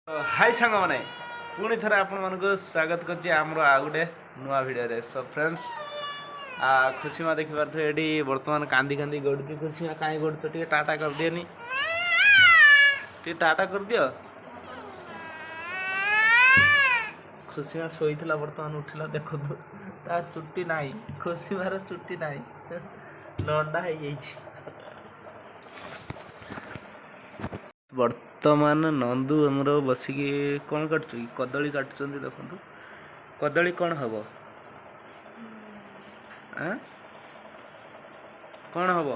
हाय सांग मैंने पुणी थे आपण मानक स्वागत करछि हमरो आ गुटे नुआ वीडियो रे। सो फ्रेंड्स खुशी मा देखि पारथि एडी वर्तमान कांदी कांदी गडुछि। खुशी मा काई गडुछ टिके टाटा कर दियनी, टिके टाटा कर दियो। खुशी मा सोईथिला वर्तमान उठिला देखो ता चुट्टी नाही, खुशी मार चुट्टी नाही लंडा हे जाइछि। वर्तमान नंदू हमरो बसिकी कौन काटुछ कदली काटुचंदी देखंतु। कदली कौन हबो कौन हबो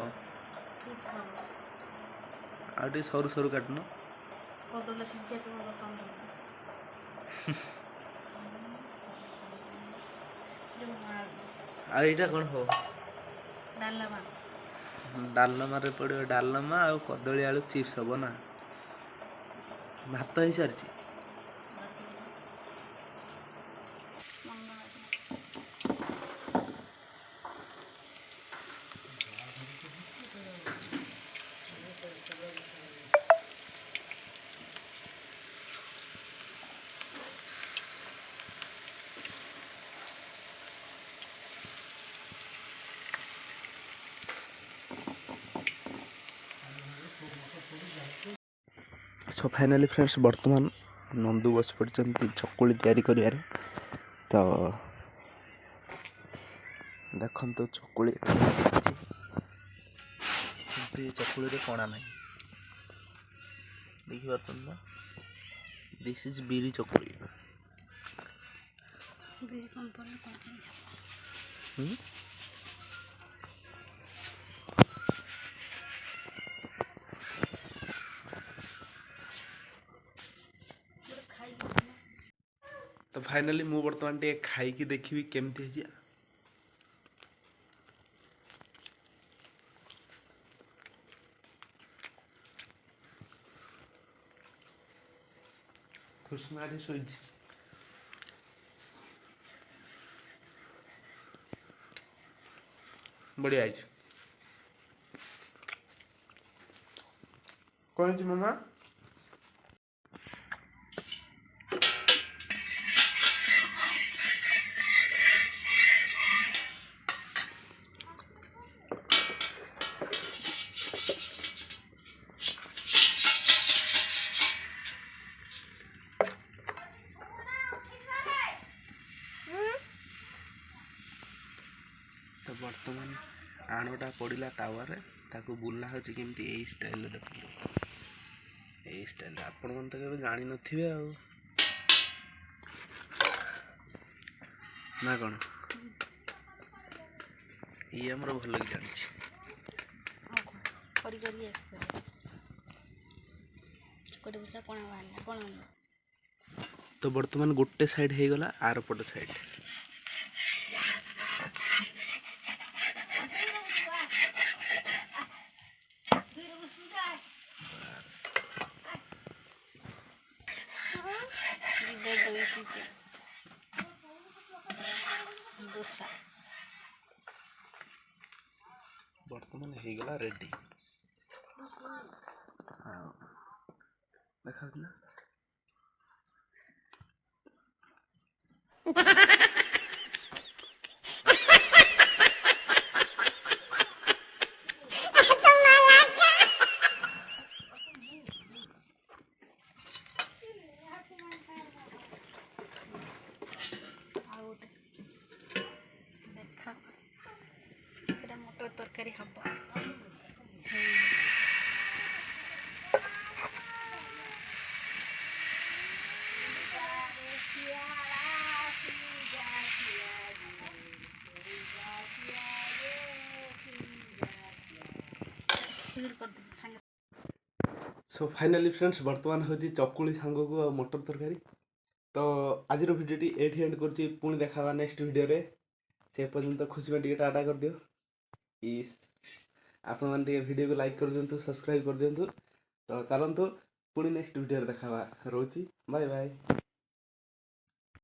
आटी सरू सरू काटनो कदली सिसिया पे मो पसंद आ एटा कौन हो डालमा डालमा रे पड़ियो डालमा आ कदली आलू चिप्स हबो ना। भात ही सारछि सो फाइनाली फ्रेंड्स वर्तमान नंदू बस पड़ते चकुली तैयारी कर तो देखो तो चकुली चकुली कणा ना देखिए ना दिस इज बीरी चकुली। तो फाइनली मु बर्तमान टे खाई देखी केमती है। खुशमारी सोई बढ़िया है कौन सी मामा तो बर्तमान आणटा पड़ा टावर ताको बुला होमती यही स्टाइल देख यही स्टाइल आपण मैंने तो कभी जानी नथिबे ना कौन ये आमर भल लगे जानी। तो बर्तमान गोटे साइड हो गला आर पट साइड बर्तमान हो गला रेडी देखा ना तरकारी हम सो फाइनाली फ्रेंड्स वर्तमान हूँ चकुली सांग को मटर तरकारी। तो आज भिडियो ये एंड कर पुणी देखा नेक्स्ट वीडियो रे से पर्यंत खुशी में टाटा कर दियो। आपण मैंने वीडियो को लाइक कर दिंतु सब्सक्राइब कर दिंतु। तो चलतु पुणी नेक्स्ट वीडियो देखा रोची बाय बाय।